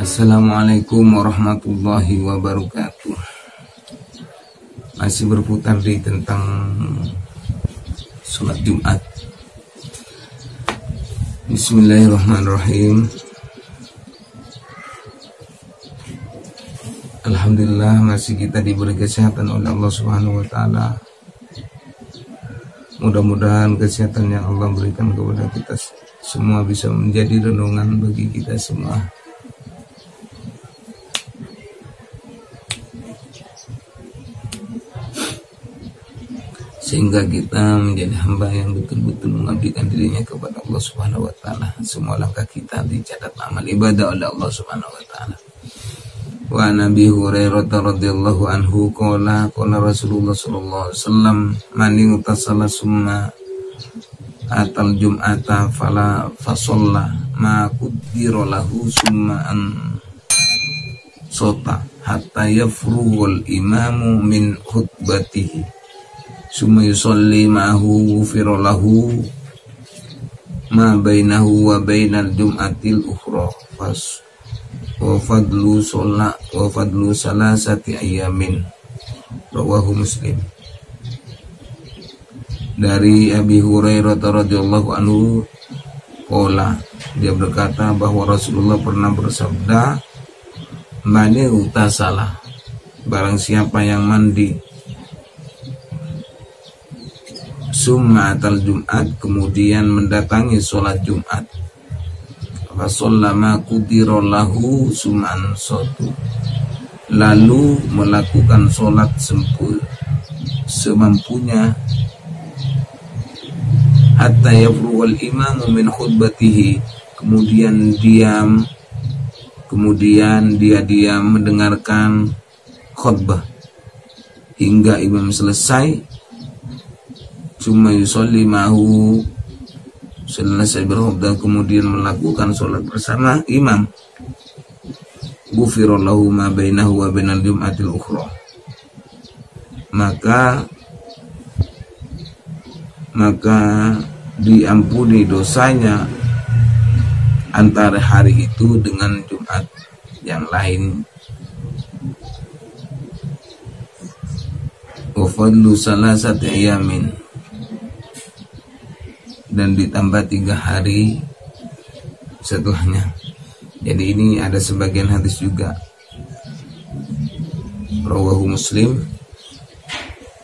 Assalamualaikum warahmatullahi wabarakatuh. Masih berputar di tentang sholat Jumat. Bismillahirrahmanirrahim. Alhamdulillah masih kita diberi kesehatan oleh Allah Subhanahu wa taala. Mudah-mudahan kesehatan yang Allah berikan kepada kita semua bisa menjadi renungan bagi kita semua. Sehingga kita menjadi hamba yang betul-betul mengabdikan dirinya kepada Allah Subhanahu wa taala. Semua langkah kita dicatat amal ibadah oleh Allah Subhanahu wa taala. Wa Nabi Hurairah radhiyallahu anhu qala Rasulullah sallallahu alaihi wasallam man yutasalla summa atal jum'ata fala fasalla ma qaddira lahu summa an sota hatta yafrughul imamu min khutbatihi summa yusalli ma'ahu ghufira lahu ma bainahu wa bainal jum'atil ukhra wa fadlu salasati ayamin. Rawahu Muslim. Dari Abi Hurairah radhiyallahu anhu qala, dia berkata bahwa Rasulullah pernah bersabda, mani utasalah, barang siapa yang mandi summa atal Jumat, kemudian mendatangi sholat Jumat, fasallama qudira lahu sum'an sotu, lalu melakukan sholat semampunya, hatta yafrughal imamu min khutbatihi, kemudian dia diam mendengarkan khutbah hingga imam selesai. Summa yusalli ma'ahu, selesai berkhutbah kemudian melakukan sholat bersama imam, ghufira lahu ma bainahu wa bainal jum'atil ukhra, maka diampuni dosanya antara hari itu dengan Jumat yang lain. Wa fadlu salasati ayamin, dan ditambah 3 hari setelahnya. Jadi ini ada sebagian hadis juga, rawahu Muslim,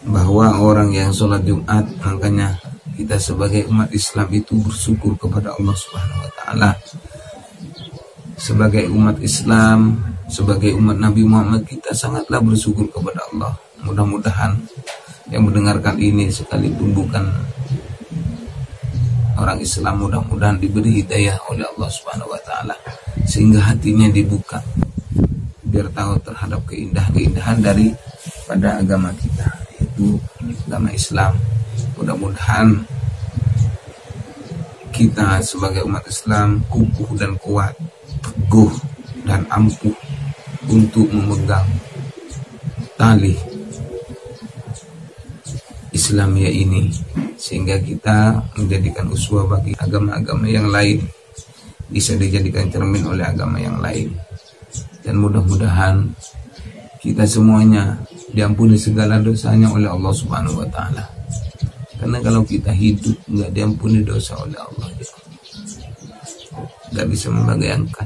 bahwa orang yang sholat Jumat, makanya kita sebagai umat Islam itu bersyukur kepada Allah Subhanahu wa taala. Sebagai umat Islam, sebagai umat Nabi Muhammad, kita sangatlah bersyukur kepada Allah. Mudah-mudahan yang mendengarkan ini sekalipun bukan orang Islam, mudah-mudahan diberi hidayah oleh Allah Subhanahu wa taala sehingga hatinya dibuka biar tahu terhadap keindahan dari pada agama kita, yaitu agama Islam. Mudah-mudahan kita sebagai umat Islam kukuh dan kuat, teguh dan ampuh untuk memegang tali Islamiyah ini, sehingga kita menjadikan uswah bagi agama-agama yang lain, bisa dijadikan cermin oleh agama yang lain. Dan mudah-mudahan kita semuanya diampuni segala dosanya oleh Allah Subhanahu wa taala. Karena kalau kita hidup nggak diampuni dosa oleh Allah, nggak bisa membayangkan.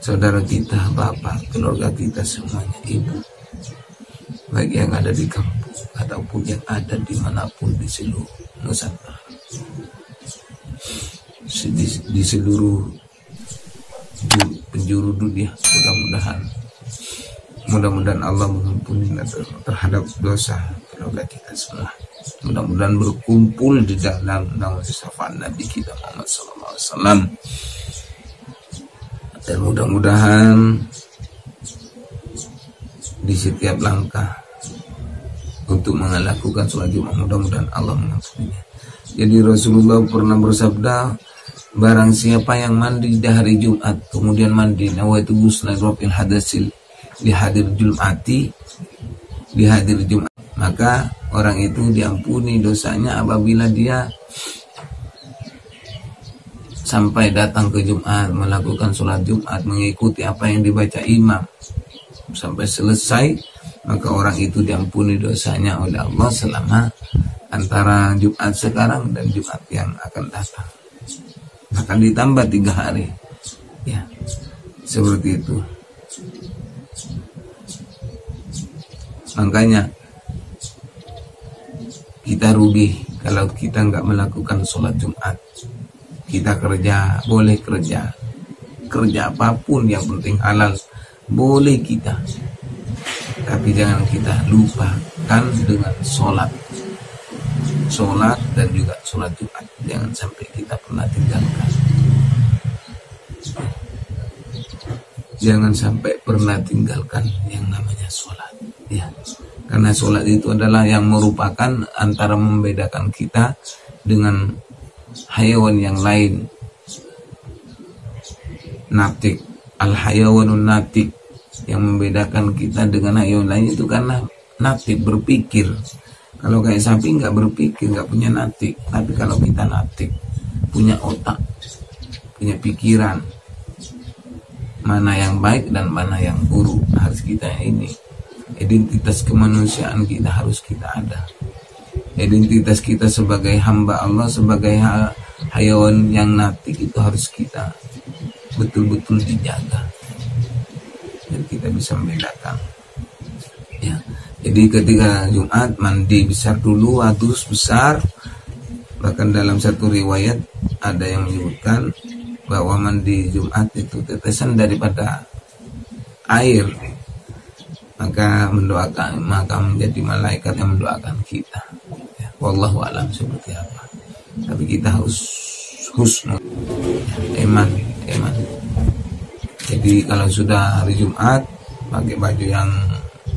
Saudara kita, bapak, keluarga kita semuanya, ibu, bagi yang ada di kampung ataupun yang ada dimanapun di seluruh Nusantara, di seluruh penjuru dunia, mudah-mudahan Allah mengampuni terhadap dosa keluarga kita semua. Mudah-mudahan berkumpul di dalam naungan syafaat Nabi kita Muhammad SAW. Dan mudah-mudahan di setiap langkah untuk melakukan sholat Jumat, mudah-mudahan Allah mengampuninya. Jadi Rasulullah pernah bersabda, barang siapa yang mandi di hari Jumat, kemudian mandi nawaitu ghusla raf'il hadasil di hadir Jumat, maka orang itu diampuni dosanya apabila dia sampai datang ke Jumat, melakukan sholat Jumat, mengikuti apa yang dibaca imam sampai selesai, maka orang itu diampuni dosanya oleh Allah selama antara Jumat sekarang dan Jumat yang akan datang. Akan ditambah 3 hari. Ya, seperti itu. Makanya kita rugi kalau kita nggak melakukan sholat Jumat. Kita kerja, boleh kerja apapun, yang penting halal, boleh kita. Tapi jangan kita lupakan dengan sholat dan juga sholat Jumat. Jangan sampai kita pernah tinggalkan. Jangan sampai pernah tinggalkan yang namanya sholat. Ya, karena sholat itu adalah yang merupakan antara membedakan kita dengan hayawan yang lain. Natik, al-hayawanun natik, yang membedakan kita dengan hayawan lain itu karena natik, berpikir. Kalau kayak sapi nggak berpikir, nggak punya natik. Tapi kalau kita natik, punya otak, punya pikiran, mana yang baik dan mana yang buruk, harus kita ini. Identitas kemanusiaan kita harus kita ada. Identitas kita sebagai hamba Allah, sebagai hayawan yang natik, itu harus kita betul-betul dijaga dan kita bisa membedakan. Ya, jadi ketika Jumat mandi besar dulu, adus besar. Bahkan dalam satu riwayat ada yang menyebutkan bahwa mandi Jumat itu tetesan daripada air, maka menjadi malaikat yang mendoakan kita. Ya, wallahu alam seperti apa. Tapi kita harus husnul, iman. Jadi kalau sudah hari Jumat, pakai baju yang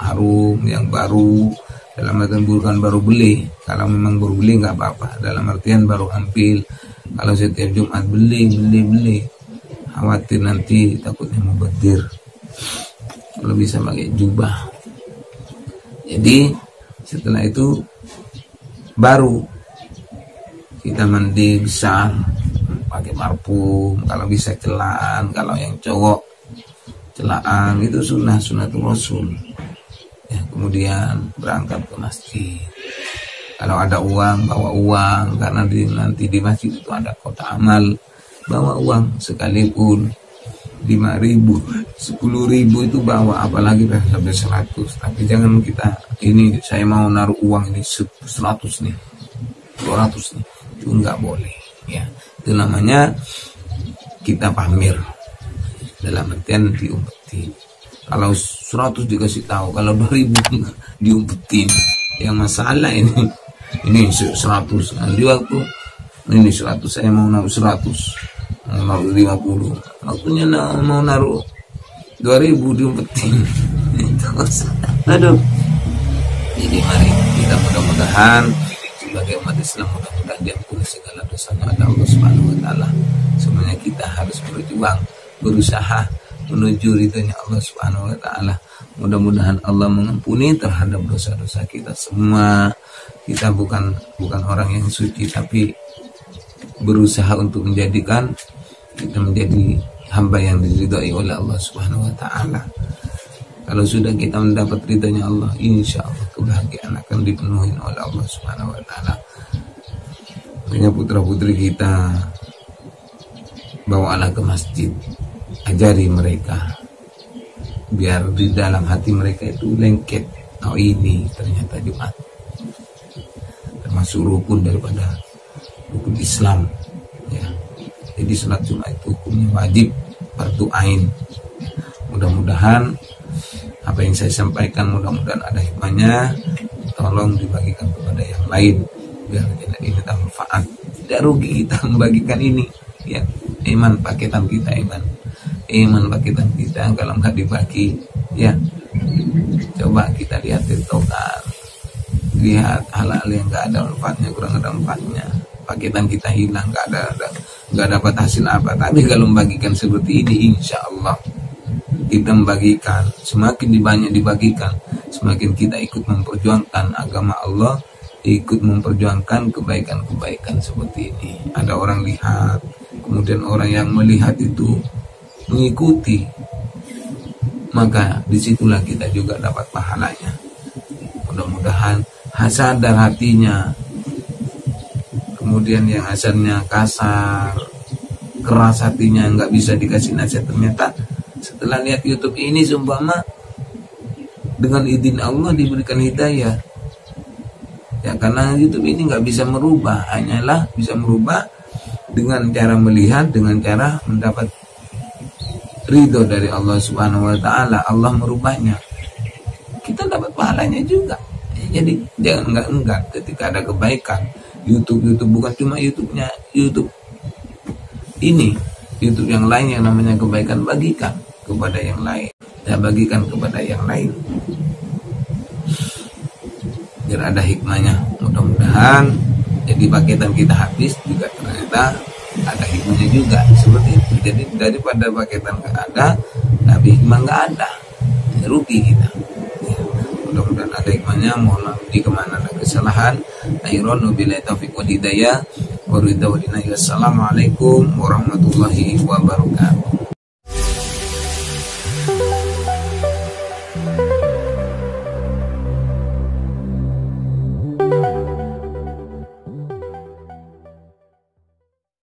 harum, yang baru. Dalam artian bukan baru beli. Kalau memang baru beli nggak apa-apa. Dalam artian baru ambil. Kalau setiap Jumat beli. Khawatir nanti takutnya mubazir. Kalau bisa pakai jubah. Jadi setelah itu baru kita mandi besar, pakai parfum, kalau bisa celaan, kalau yang cowok celaan, itu sunnatul Rasul. Ya, kemudian berangkat ke masjid. Kalau ada uang, bawa uang, karena nanti di masjid itu ada kotak amal, bawa uang sekalipun 5.000, 10.000 itu bawa, apalagi sampai 100. Tapi jangan kita ini saya mau naruh uang ini 100 nih, 200 nih, itu nggak boleh. Ya, itu namanya kita pamer, dalam artian diumpetin. Kalau 100 dikasih tahu, kalau 2.000 diumpetin, yang masalah ini 100. Nah, di waktu ini 100, saya mau naruh 100, mau naruh 50, waktunya mau naruh 2.000 diumpetin. Aduh. Jadi mari kita mudah-mudahan sebagai umat Islam, mudah-mudahan diampuni segala dosanya oleh Allah Subhanahu wa taala. Semuanya kita harus berjuang, berusaha menuju ridhonya Allah Subhanahu wa taala. Mudah-mudahan Allah mengampuni terhadap dosa-dosa kita semua. Kita bukan orang yang suci, tapi berusaha untuk menjadikan kita menjadi hamba yang diridhai oleh Allah Subhanahu wa taala. Kalau sudah kita mendapat ridhonya Allah, insya Allah kebahagiaan akan dipenuhi oleh Allah Subhanahu wa taala. Makanya putra-putri kita bawalah ke masjid, ajari mereka biar di dalam hati mereka itu lengket. Oh, ini ternyata Jumat termasuk rukun daripada rukun Islam. Ya. Jadi sholat Jumat itu hukumnya wajib, fardu ain. Mudah-mudahan apa yang saya sampaikan mudah-mudahan ada hikmahnya. Tolong dibagikan kepada yang lain biar ini manfaat. Tidak rugi kita membagikan ini. Ya, iman paketan kita, iman paketan kita kalau nggak dibagi, ya coba kita lihat TikTokan, lihat hal-hal yang nggak ada manfaatnya, kurang ada manfaatnya, paketan kita hilang, nggak dapat hasil apa. Tapi kalau membagikan seperti ini, insya Allah kita membagikan, semakin banyak dibagikan, semakin kita ikut memperjuangkan agama Allah, ikut memperjuangkan kebaikan-kebaikan seperti ini. Ada orang lihat kemudian orang yang melihat itu mengikuti, maka disitulah kita juga dapat pahalanya. Mudah-mudahan sadar hatinya, kemudian yang asalnya kasar, keras hatinya, nggak bisa dikasih nasihat, ternyata setelah lihat YouTube ini seumpama dengan izin Allah diberikan hidayah. Ya, karena YouTube ini nggak bisa merubah, hanyalah bisa merubah dengan cara melihat, dengan cara mendapat ridho dari Allah Subhanahu wa Ta'ala. Allah merubahnya, kita dapat pahalanya juga. Jadi jangan enggak ketika ada kebaikan. YouTube bukan cuma YouTube-nya YouTube ini, YouTube yang lain yang namanya kebaikan, bagikan kepada yang lain. Ya, bagikan kepada yang lain biar ada hikmahnya. Mudah-mudahan jadi paketan kita habis juga ternyata ada hikmahnya juga, seperti itu. Jadi daripada paketan nggak ada tapi hikmah nggak ada, rugi kita ya. Mudah-mudahan ada hikmahnya. Mohon maaf jika mana ada kesalahan. Wabillahi taufiq wal hidayah. Wassalamualaikum warahmatullahi wabarakatuh.